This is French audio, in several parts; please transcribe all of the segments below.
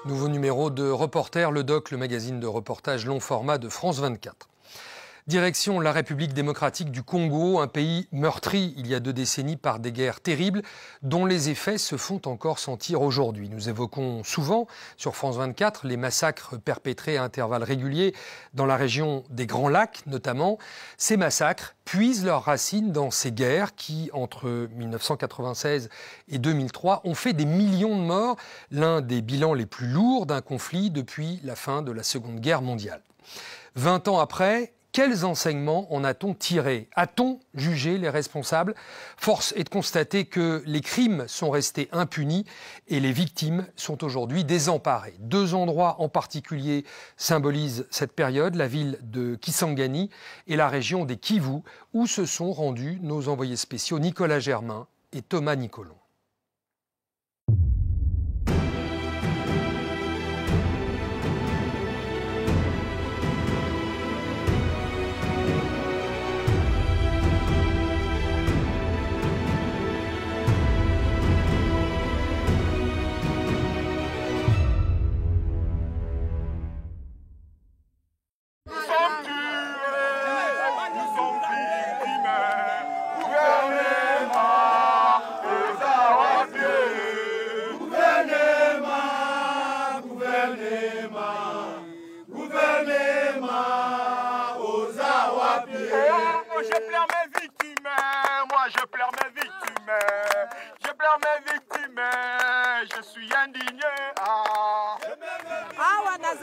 Nouveau numéro de Reporter, le Doc, le magazine de reportage long format de France 24. Direction la République démocratique du Congo, un pays meurtri il y a 2 décennies par des guerres terribles dont les effets se font encore sentir aujourd'hui. Nous évoquons souvent sur France 24 les massacres perpétrés à intervalles réguliers dans la région des Grands Lacs notamment. Ces massacres puisent leurs racines dans ces guerres qui, entre 1996 et 2003, ont fait des millions de morts, l'un des bilans les plus lourds d'un conflit depuis la fin de la Seconde Guerre mondiale. 20 ans après, quels enseignements en a-t-on tiré? A-t-on jugé les responsables? Force est de constater que les crimes sont restés impunis et les victimes sont aujourd'hui désemparées. 2 endroits en particulier symbolisent cette période, la ville de Kisangani et la région des Kivu, où se sont rendus nos envoyés spéciaux Nicolas Germain et Thomas Nicolon.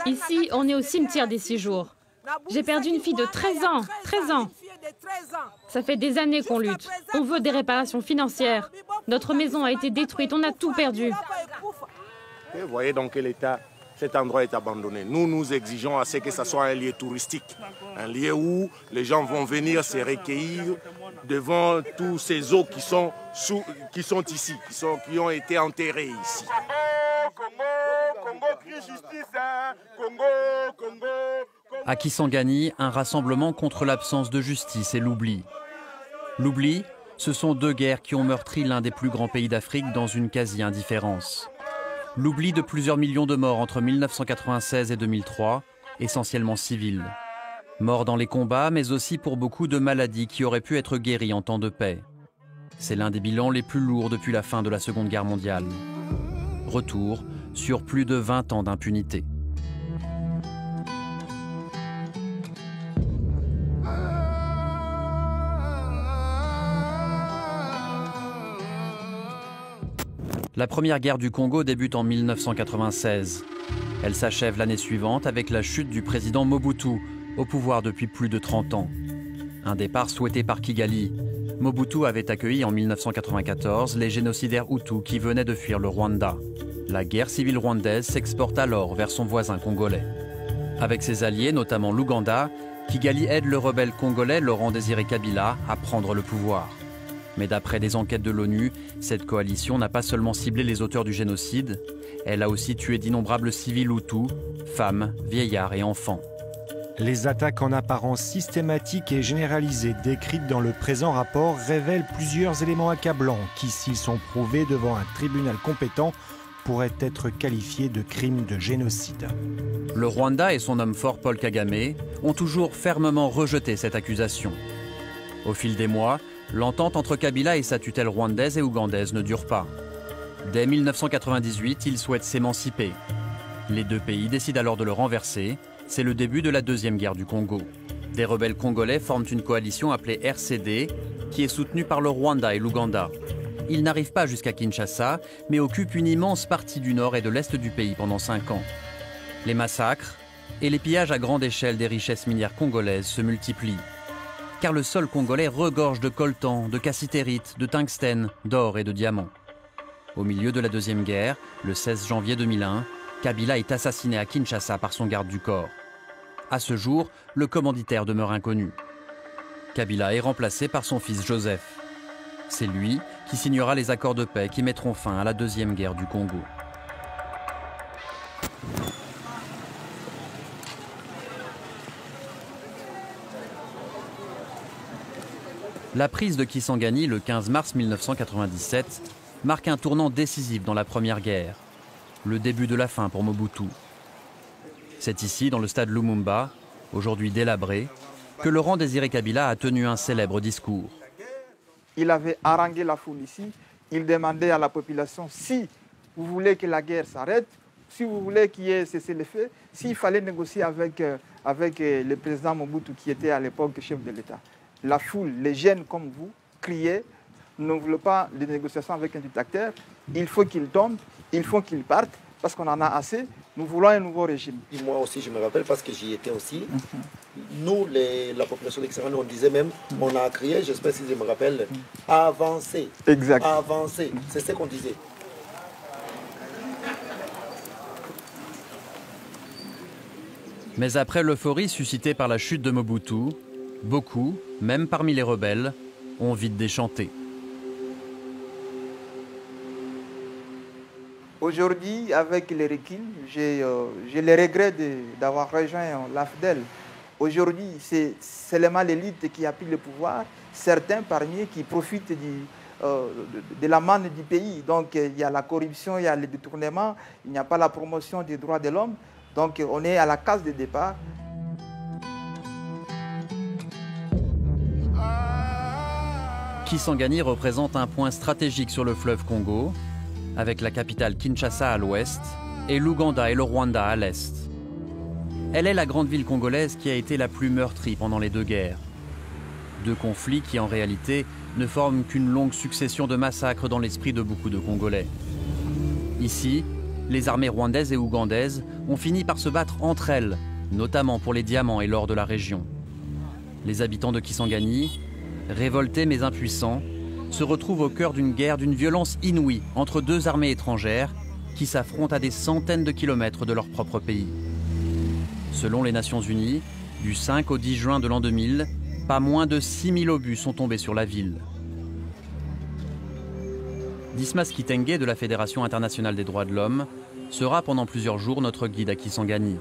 Ici, on est au cimetière des 6 jours. J'ai perdu une fille de 13 ans. 13 ans. Ça fait des années qu'on lutte. On veut des réparations financières. Notre maison a été détruite, on a tout perdu. Vous voyez dans quel état cet endroit est abandonné. Nous exigeons à ce que ce soit un lieu touristique. Un lieu où les gens vont venir se recueillir devant tous ces os qui sont ici, qui ont été enterrés ici. À Kisangani, un rassemblement contre l'absence de justice et l'oubli. L'oubli, ce sont 2 guerres qui ont meurtri l'un des plus grands pays d'Afrique dans une quasi-indifférence. L'oubli de plusieurs millions de morts entre 1996 et 2003, essentiellement civils. Morts dans les combats, mais aussi pour beaucoup de maladies qui auraient pu être guéries en temps de paix. C'est l'un des bilans les plus lourds depuis la fin de la Seconde Guerre mondiale. Retour sur plus de 20 ans d'impunité. La première guerre du Congo débute en 1996. Elle s'achève l'année suivante avec la chute du président Mobutu, au pouvoir depuis plus de 30 ans. Un départ souhaité par Kigali. Mobutu avait accueilli en 1994 les génocidaires Hutus qui venaient de fuir le Rwanda. La guerre civile rwandaise s'exporte alors vers son voisin congolais. Avec ses alliés, notamment l'Ouganda, Kigali aide le rebelle congolais Laurent-Désiré Kabila à prendre le pouvoir. Mais d'après des enquêtes de l'ONU, cette coalition n'a pas seulement ciblé les auteurs du génocide, elle a aussi tué d'innombrables civils Hutus, femmes, vieillards et enfants. Les attaques en apparence systématiques et généralisées décrites dans le présent rapport révèlent plusieurs éléments accablants qui, s'ils sont prouvés devant un tribunal compétent, pourraient être qualifiés de crimes de génocide. Le Rwanda et son homme fort Paul Kagame ont toujours fermement rejeté cette accusation. Au fil des mois, l'entente entre Kabila et sa tutelle rwandaise et ougandaise ne dure pas. Dès 1998, il souhaite s'émanciper. Les 2 pays décident alors de le renverser. C'est le début de la Deuxième Guerre du Congo. Des rebelles congolais forment une coalition appelée RCD, qui est soutenue par le Rwanda et l'Ouganda. Ils n'arrivent pas jusqu'à Kinshasa, mais occupent une immense partie du nord et de l'est du pays pendant 5 ans. Les massacres et les pillages à grande échelle des richesses minières congolaises se multiplient. Car le sol congolais regorge de coltan, de cassitérite, de tungstène, d'or et de diamants. Au milieu de la Deuxième Guerre, le 16 janvier 2001, Kabila est assassiné à Kinshasa par son garde du corps. À ce jour, le commanditaire demeure inconnu. Kabila est remplacé par son fils Joseph. C'est lui qui signera les accords de paix qui mettront fin à la Deuxième Guerre du Congo. La prise de Kisangani le 15 mars 1997 marque un tournant décisif dans la Première Guerre. le début de la fin pour Mobutu. C'est ici, dans le stade Lumumba, aujourd'hui délabré, que Laurent Désiré Kabila a tenu un célèbre discours. Il avait harangué la foule ici, il demandait à la population si vous voulez que la guerre s'arrête, si vous voulez qu'il y ait cessez-le-feu, s'il fallait négocier avec le président Mobutu qui était à l'époque chef de l'État. La foule, les jeunes comme vous, criaient, nous ne voulons pas de négociations avec un dictateur, il faut qu'il tombe, il faut qu'il parte, parce qu'on en a assez, nous voulons un nouveau régime. Moi aussi, je me rappelle parce que j'y étais aussi. Nous, la population de Kisangani, on disait même, on a crié, j'espère si je me rappelle, avancer. Exact. Avancer, c'est ce qu'on disait. Mais après l'euphorie suscitée par la chute de Mobutu, beaucoup, même parmi les rebelles, ont vite déchanté. Aujourd'hui, avec les recul, j'ai le regret d'avoir rejoint l'AFDEL. Aujourd'hui, c'est seulement l'élite qui a pris le pouvoir, certains parmi eux qui profitent de la manne du pays. Donc il y a la corruption, il y a le détournement, il n'y a pas la promotion des droits de l'homme. Donc on est à la case de départ. Kisangani représente un point stratégique sur le fleuve Congo, avec la capitale Kinshasa à l'ouest et l'Ouganda et le Rwanda à l'est. Elle est la grande ville congolaise qui a été la plus meurtrie pendant les deux guerres. Deux conflits qui en réalité ne forment qu'une longue succession de massacres dans l'esprit de beaucoup de Congolais. Ici, les armées rwandaises et ougandaises ont fini par se battre entre elles, notamment pour les diamants et l'or de la région. Les habitants de Kisangani, révoltés mais impuissants, se retrouvent au cœur d'une guerre d'une violence inouïe entre deux armées étrangères qui s'affrontent à des centaines de kilomètres de leur propre pays. Selon les Nations Unies, du 5 au 10 juin de l'an 2000, pas moins de 6000 obus sont tombés sur la ville. Dismas Kitenge de la Fédération internationale des droits de l'homme sera pendant plusieurs jours notre guide à Kisangani.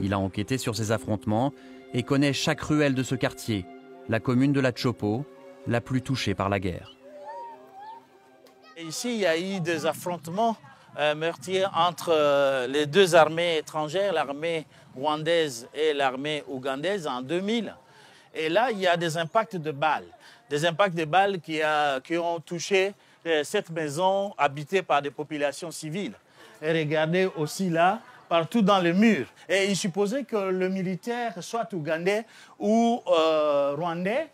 Il a enquêté sur ces affrontements et connaît chaque ruelle de ce quartier, la commune de la Tshopo, la plus touchée par la guerre. Ici, il y a eu des affrontements meurtriers entre les deux armées étrangères, l'armée rwandaise et l'armée ougandaise en 2000. Et là, il y a des impacts de balles. Des impacts de balles qui ont touché cette maison habitée par des populations civiles. Et regardez aussi là, partout dans les murs. Et il supposait que le militaire, soit ougandais ou rwandais,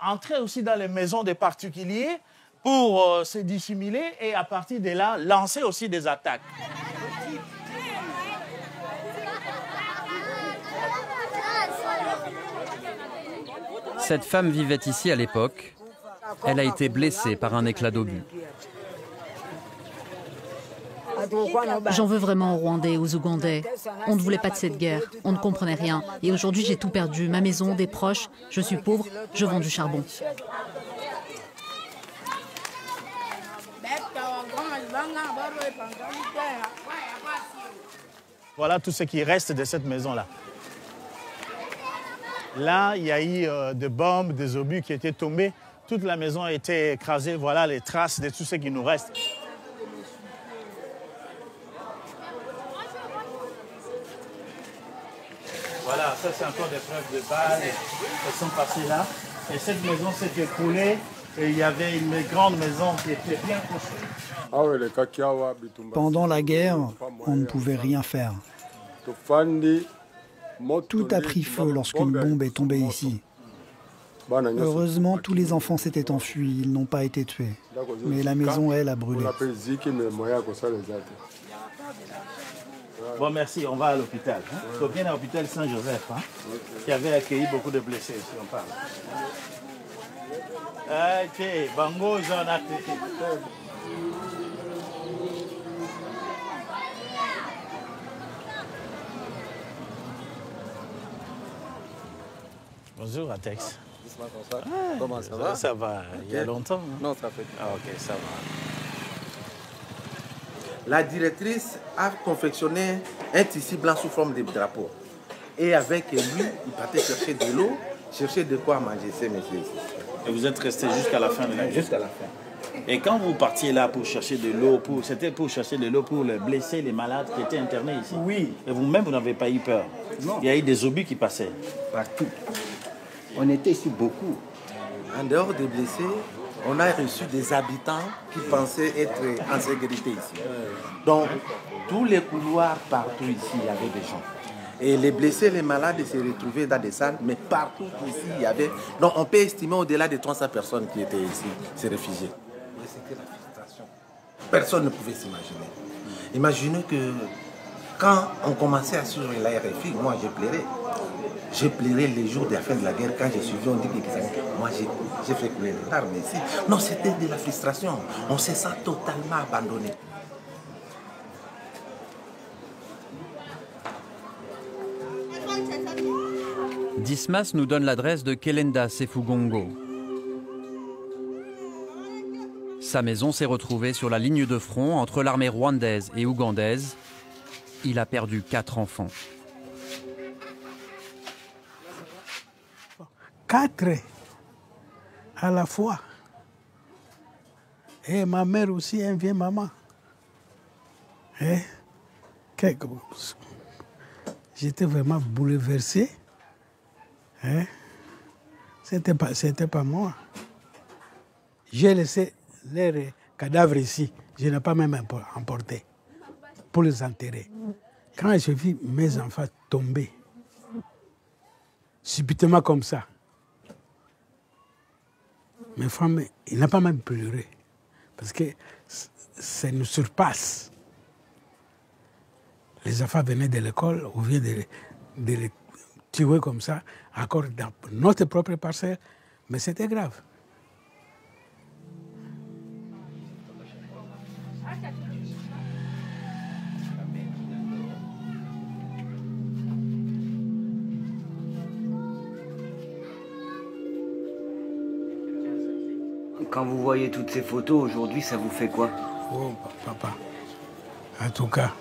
entrait aussi dans les maisons des particuliers pour se dissimuler et à partir de là, lancer aussi des attaques. Cette femme vivait ici à l'époque. Elle a été blessée par un éclat d'obus. J'en veux vraiment aux Rwandais, aux Ougandais. On ne voulait pas de cette guerre, on ne comprenait rien. Et aujourd'hui, j'ai tout perdu, ma maison, des proches. Je suis pauvre, je vends du charbon. Voilà tout ce qui reste de cette maison-là. Là, il y a eu des bombes, des obus qui étaient tombés. Toute la maison a été écrasée. Voilà les traces de tout ce qui nous reste. Voilà, ça c'est encore des preuves de balles qui sont passées là. Et cette maison s'est écroulée et il y avait une grande maison qui était bien construite. Pendant la guerre, on ne pouvait rien faire. Tout a pris feu lorsqu'une bombe est tombée ici. Heureusement, tous les enfants s'étaient enfuis, ils n'ont pas été tués. Mais la maison, elle, a brûlé. Bon, merci, on va à l'hôpital. Il faut bien à l'hôpital Saint-Joseph, qui avait accueilli beaucoup de blessés, si on parle. Ok, bango, bonjour, Atex. Comment ça va? Ça va, il y a longtemps. Non, ça fait. Ah, ok, ça va. La directrice a confectionné un tissu blanc sous forme de drapeau. Et avec lui, il partait chercher de l'eau, chercher de quoi manger, ces messieurs. Et vous êtes resté jusqu'à la fin de la guerre? Jusqu'à la fin. Et quand vous partiez là pour chercher de l'eau, c'était pour chercher de l'eau pour les blessés, les malades qui étaient internés ici? Oui. Et vous-même, vous n'avez pas eu peur? Non. Il y a eu des obus qui passaient? Partout. On était ici beaucoup. En dehors des blessés, on a reçu des habitants qui pensaient être en sécurité ici. Donc, tous les couloirs, partout ici, il y avait des gens. Et les blessés, les malades se retrouvaient dans des salles, mais partout ici, il y avait... Donc, on peut estimer au-delà de 300 personnes qui étaient ici, ces réfugiés. Mais c'était la frustration. Personne ne pouvait s'imaginer. Imaginez que quand on commençait à suivre la RFI, moi, j'ai pleuré. J'ai pleuré les jours de la fin de la guerre quand j'ai suivi, on dit que moi j'ai fait couler les larmes ici. Non, c'était de la frustration. On se sent totalement abandonné. Dismas nous donne l'adresse de Kelenda Sefugongo. Sa maison s'est retrouvée sur la ligne de front entre l'armée rwandaise et ougandaise. Il a perdu 4 enfants. 4 à la fois. Et ma mère aussi, une vieille maman. J'étais vraiment bouleversé. C'était pas moi. J'ai laissé leurs cadavres ici. Je n'ai pas même emporté pour les enterrer. Quand j'ai vu mes enfants tomber, subitement comme ça, mes femmes, il n'a pas même pleuré. Parce que ça nous surpasse. Les enfants venaient de l'école, on vient de les tuer comme ça, encore dans notre propre parcelle, mais c'était grave. Quand vous voyez toutes ces photos aujourd'hui, ça vous fait quoi? Oh, papa, en tout cas,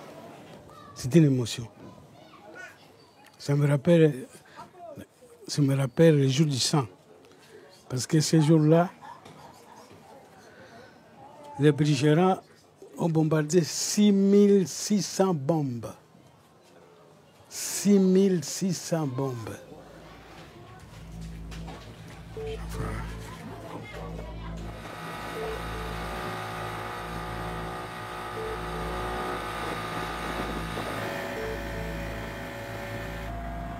c'est une émotion. Ça me rappelle le jour du sang. Parce que ces jours-là, les belligérants ont bombardé 6600 bombes. 6600 bombes.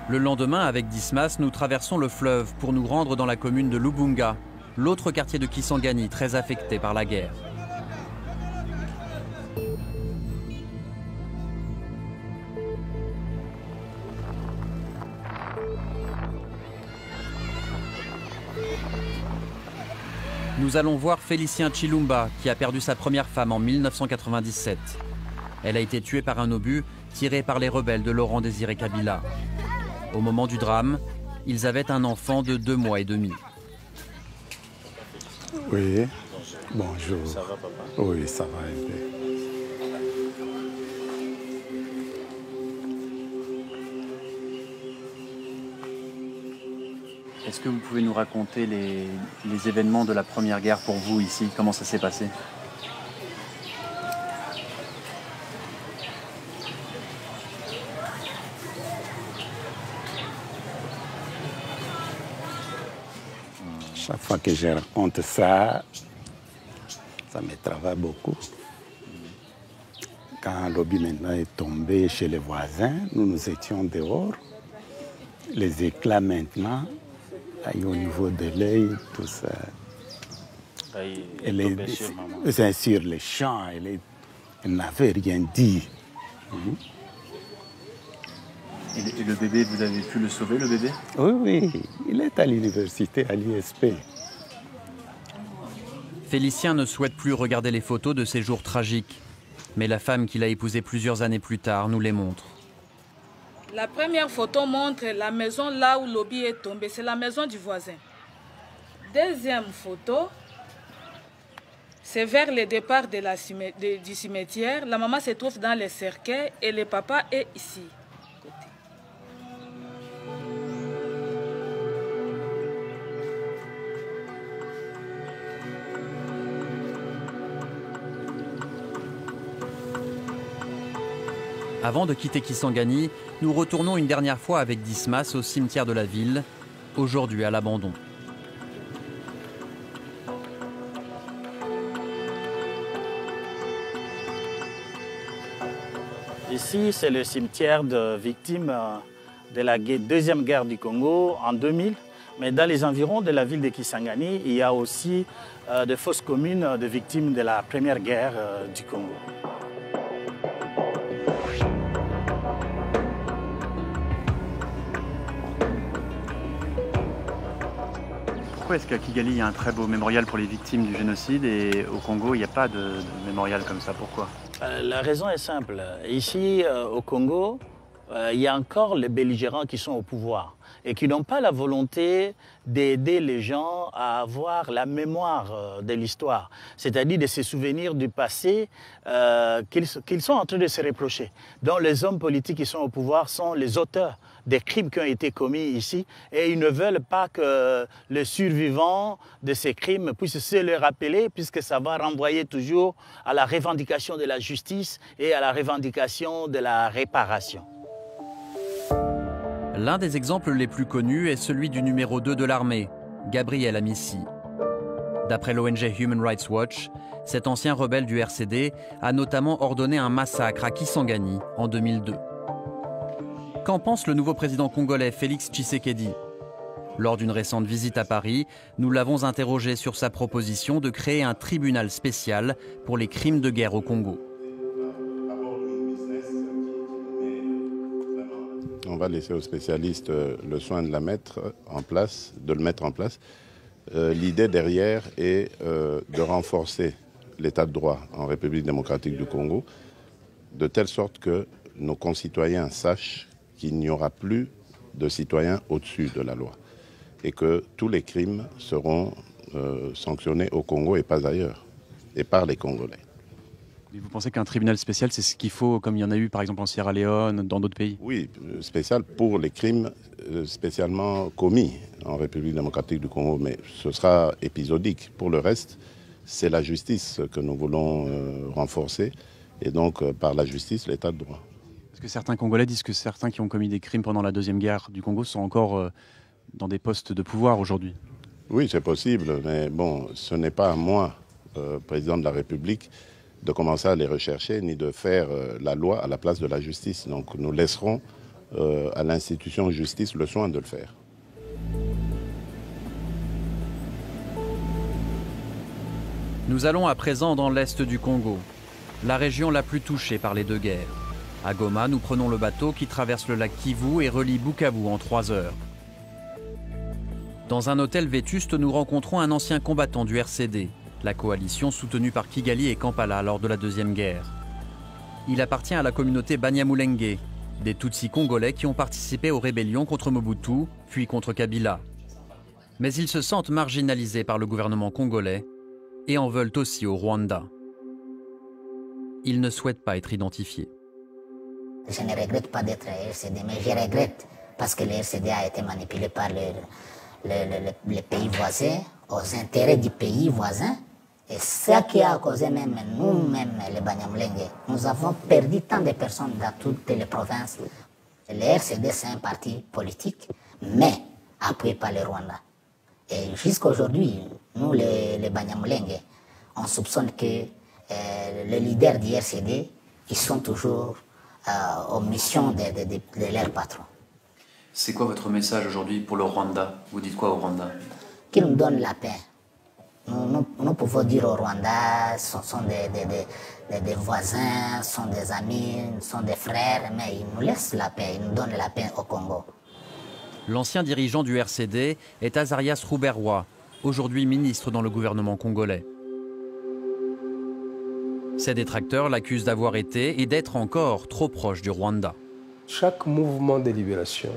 Le lendemain, avec Dismas, nous traversons le fleuve pour nous rendre dans la commune de Lubunga, l'autre quartier de Kisangani très affecté par la guerre. Nous allons voir Félicien Chilumba, qui a perdu sa première femme en 1997. Elle a été tuée par un obus tiré par les rebelles de Laurent Désiré Kabila. Au moment du drame, ils avaient un enfant de 2 mois et demi. Oui, bonjour. Ça va, papa? Oui, ça va un peu. Est-ce que vous pouvez nous raconter les événements de la Première Guerre pour vous ici? Comment ça s'est passé? Chaque fois que je raconte ça, ça me travaille beaucoup. Quand l'obus maintenant est tombé chez les voisins, nous étions dehors. Les éclats maintenant, au niveau de l'œil, tout ça. C'est sur les champs, elle n'avait rien dit. Et le bébé, vous avez pu le sauver, le bébé? Oui, il est à l'université, à l'ISP. Félicien ne souhaite plus regarder les photos de ces jours tragiques. Mais la femme qu'il a épousée plusieurs années plus tard nous les montre. La première photo montre la maison là où l'obus est tombé. C'est la maison du voisin. Deuxième photo, c'est vers le départ du cimetière. La maman se trouve dans les cercueils et le papa est ici. Avant de quitter Kisangani, nous retournons une dernière fois avec Dismas au cimetière de la ville, aujourd'hui à l'abandon. Ici, c'est le cimetière de victimes de la deuxième guerre du Congo en 2000. Mais dans les environs de la ville de Kisangani, il y a aussi des fosses communes de victimes de la première guerre du Congo. Pourquoi est-ce qu'à Kigali, il y a un très beau mémorial pour les victimes du génocide et au Congo, il n'y a pas de mémorial comme ça? Pourquoi? La raison est simple. Ici, au Congo, il y a encore les belligérants qui sont au pouvoir et qui n'ont pas la volonté d'aider les gens à avoir la mémoire de l'histoire, c'est-à-dire de se souvenir du passé qu'ils sont en train de se reprocher. Donc les hommes politiques qui sont au pouvoir sont les auteurs des crimes qui ont été commis ici et ils ne veulent pas que les survivants de ces crimes puissent se le rappeler puisque ça va renvoyer toujours à la revendication de la justice et à la revendication de la réparation. L'un des exemples les plus connus est celui du numéro 2 de l'armée, Gabriel Amissi. D'après l'ONG Human Rights Watch, cet ancien rebelle du RCD a notamment ordonné un massacre à Kisangani en 2002. Qu'en pense le nouveau président congolais Félix Tshisekedi? Lors d'une récente visite à Paris, nous l'avons interrogé sur sa proposition de créer un tribunal spécial pour les crimes de guerre au Congo. On va laisser aux spécialistes le soin de le mettre en place. L'idée derrière est de renforcer l'état de droit en République démocratique du Congo, de telle sorte que nos concitoyens sachent qu'il n'y aura plus de citoyens au-dessus de la loi et que tous les crimes seront sanctionnés au Congo et pas ailleurs, et par les Congolais. Et vous pensez qu'un tribunal spécial, c'est ce qu'il faut, comme il y en a eu par exemple en Sierra Leone, dans d'autres pays? Oui, spécial pour les crimes spécialement commis en République démocratique du Congo, mais ce sera épisodique. Pour le reste, c'est la justice que nous voulons renforcer, et donc par la justice, l'état de droit. Parce que certains Congolais disent que certains qui ont commis des crimes pendant la deuxième guerre du Congo sont encore dans des postes de pouvoir aujourd'hui. Oui, c'est possible, mais bon, ce n'est pas à moi, président de la République, de commencer à les rechercher, ni de faire la loi à la place de la justice. Donc nous laisserons à l'institution justice le soin de le faire. Nous allons à présent dans l'est du Congo, la région la plus touchée par les deux guerres. À Goma, nous prenons le bateau qui traverse le lac Kivu et relie Bukavu en 3 heures. Dans un hôtel vétuste, nous rencontrons un ancien combattant du RCD, la coalition soutenue par Kigali et Kampala lors de la Deuxième Guerre. Il appartient à la communauté Banyamulenge, des Tutsis congolais qui ont participé aux rébellions contre Mobutu, puis contre Kabila. Mais ils se sentent marginalisés par le gouvernement congolais et en veulent aussi au Rwanda. Ils ne souhaitent pas être identifiés. Je ne regrette pas d'être RCD, mais je regrette parce que le RCD a été manipulé par les pays voisins, aux intérêts du pays voisin. Et ça qui a causé même nous-mêmes, les Banyamulenge, nous avons perdu tant de personnes dans toutes les provinces. Le RCD, c'est un parti politique, mais appuyé par le Rwanda. Et jusqu'à aujourd'hui, nous, les Banyamulenge, on soupçonne que les leaders du RCD, ils sont toujours aux missions de leurs patrons. C'est quoi votre message aujourd'hui pour le Rwanda? Vous dites quoi au Rwanda? Qu'ils nous donnent la paix. Nous pouvons dire au Rwanda, ce sont des voisins, sont des amis, sont des frères, mais ils nous laissent la paix, ils nous donnent la paix au Congo. L'ancien dirigeant du RCD est Azarias Ruberwa, aujourd'hui ministre dans le gouvernement congolais. Ses détracteurs l'accusent d'avoir été et d'être encore trop proche du Rwanda. Chaque mouvement de libération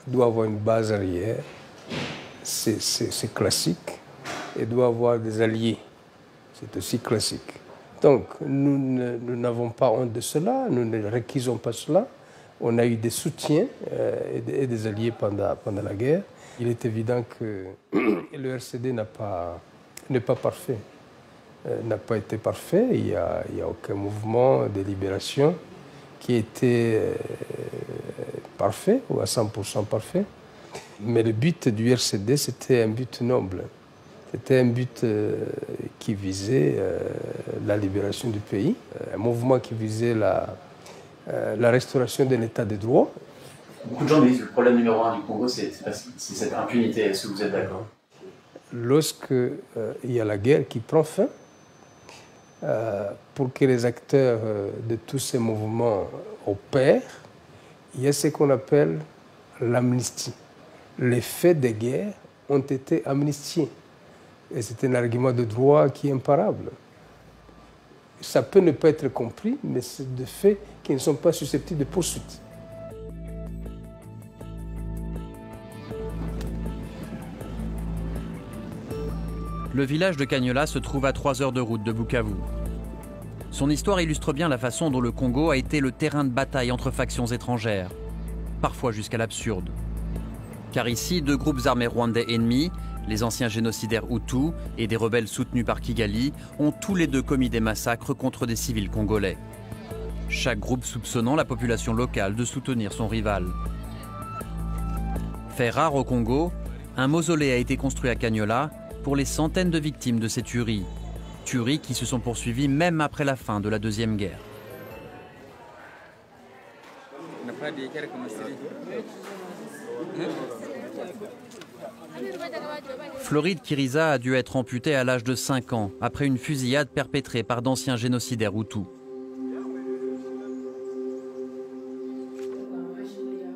doit avoir une base arrière, c'est classique, et doit avoir des alliés, c'est aussi classique. Donc nous n'avons pas honte de cela, nous ne réquisons pas cela. On a eu des soutiens et des alliés pendant la guerre. Il est évident que le RCD n'est pas parfait. n'a pas été parfait. Il n'y a aucun mouvement de libération qui était parfait ou à 100% parfait. Mais le but du RCD, c'était un but noble. C'était un but qui visait la libération du pays, un mouvement qui visait la restauration de l'état de droit. Beaucoup de gens disent que le problème numéro 1 du Congo, c'est cette impunité. Est-ce que vous êtes d'accord? Lorsqu'il y a la guerre qui prend fin, pour que les acteurs de tous ces mouvements opèrent, il y a ce qu'on appelle l'amnistie. Les faits de guerre ont été amnistiés. Et c'est un argument de droit qui est imparable. Ça peut ne pas être compris, mais c'est des faits qui ne sont pas susceptibles de poursuite. Le village de Kanyola se trouve à 3 heures de route de Bukavu. Son histoire illustre bien la façon dont le Congo a été le terrain de bataille entre factions étrangères, parfois jusqu'à l'absurde. Car ici, 2 groupes armés rwandais ennemis, les anciens génocidaires Hutus et des rebelles soutenus par Kigali, ont tous les deux commis des massacres contre des civils congolais. Chaque groupe soupçonnant la population locale de soutenir son rival. Fait rare au Congo, un mausolée a été construit à Kanyola pour les centaines de victimes de ces tueries. Tueries qui se sont poursuivies même après la fin de la Deuxième Guerre. Floride Kiriza a dû être amputée à l'âge de 5 ans après une fusillade perpétrée par d'anciens génocidaires Hutus.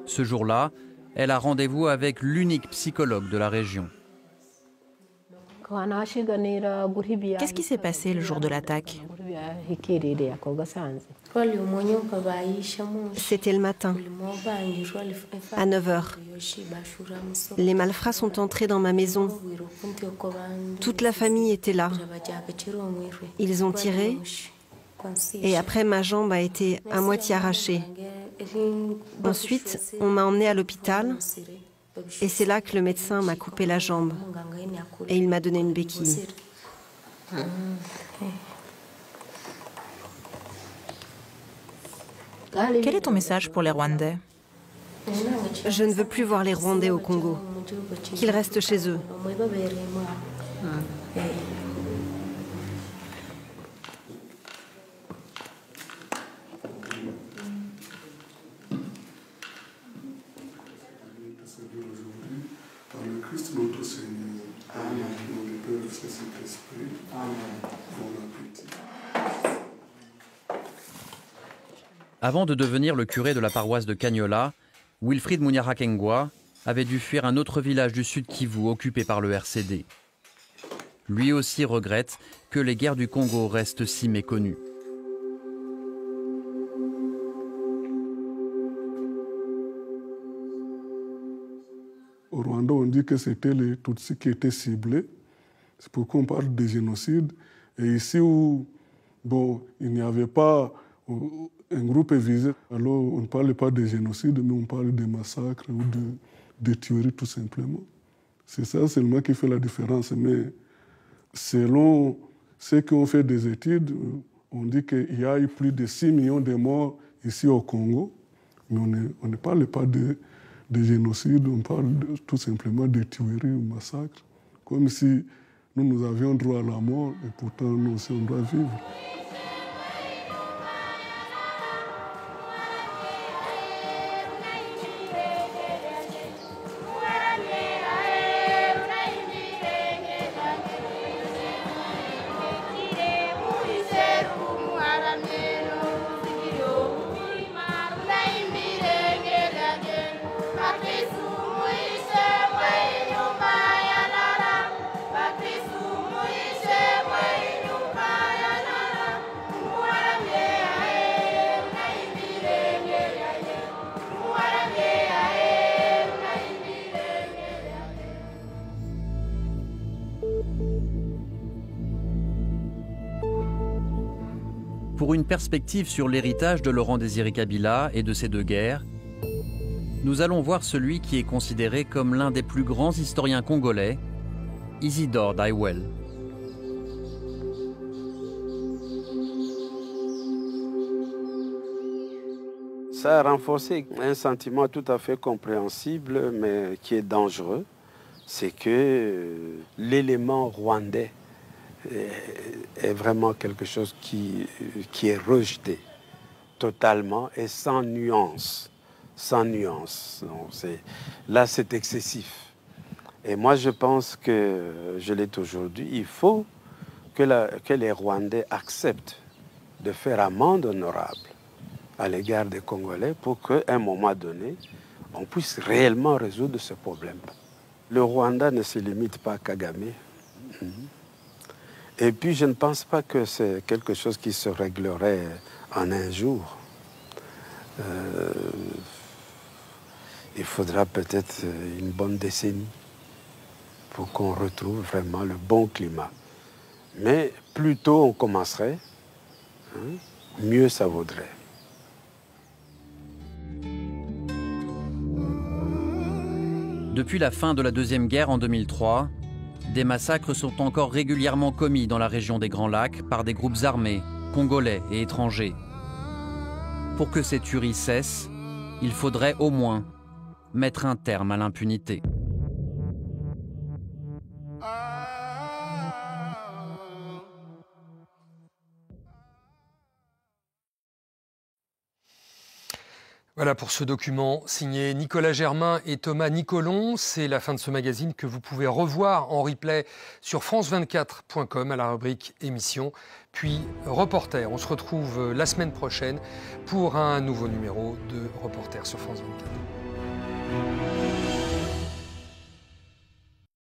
Ce jour-là, elle a rendez-vous avec l'unique psychologue de la région. Qu'est-ce qui s'est passé le jour de l'attaque? C'était le matin, à 9 h. Les malfrats sont entrés dans ma maison. Toute la famille était là. Ils ont tiré et après ma jambe a été à moitié arrachée. Ensuite, on m'a emmenée à l'hôpital. Et c'est là que le médecin m'a coupé la jambe et il m'a donné une béquille. Quel est ton message pour les Rwandais? Je ne veux plus voir les Rwandais au Congo. Qu'ils restent chez eux. Avant de devenir le curé de la paroisse de Kanyola, Wilfried Munyarakengwa avait dû fuir un autre village du sud Kivu occupé par le RCD. Lui aussi regrette que les guerres du Congo restent si méconnues. Au Rwanda, on dit que c'était les Tutsis qui étaient ciblés. C'est pourquoi on parle de génocide. Et ici où il n'y avait pas un groupe visé, alors on ne parle pas de génocide, mais on parle de massacres ou de tueries tout simplement. C'est ça seulement qui fait la différence. Mais selon ceux qui ont fait des études, on dit qu'il y a eu plus de 6 millions de morts ici au Congo. Mais on ne parle pas de génocide, on parle tout simplement de tueries ou massacres. Comme si nous avions droit à la mort et pourtant nous aussi on doit vivre. Pour une perspective sur l'héritage de Laurent-Désiré Kabila et de ces deux guerres, nous allons voir celui qui est considéré comme l'un des plus grands historiens congolais, Isidore Daiwel. Ça a renforcé un sentiment tout à fait compréhensible, mais qui est dangereux. C'est que l'élément rwandais est vraiment quelque chose qui est rejeté totalement et sans nuance. Sans nuance. Là, c'est excessif. Et moi, je pense que, je l'ai aujourd'hui, il faut que les Rwandais acceptent de faire amende honorable à l'égard des Congolais pour qu'à un moment donné, on puisse réellement résoudre ce problème. Le Rwanda ne se limite pas à Kagame. Et puis, je ne pense pas que c'est quelque chose qui se réglerait en un jour. Il faudra peut-être une bonne décennie pour qu'on retrouve vraiment le bon climat. Mais plus tôt on commencerait, mieux ça vaudrait. Depuis la fin de la Deuxième Guerre en 2003, des massacres sont encore régulièrement commis dans la région des Grands Lacs par des groupes armés, congolais et étrangers. Pour que ces tueries cessent, il faudrait au moins mettre un terme à l'impunité. Voilà pour ce document signé Nicolas Germain et Thomas Nicolon. C'est la fin de ce magazine que vous pouvez revoir en replay sur france24.com à la rubrique émission, puis Reporter. On se retrouve la semaine prochaine pour un nouveau numéro de Reporter sur France 24.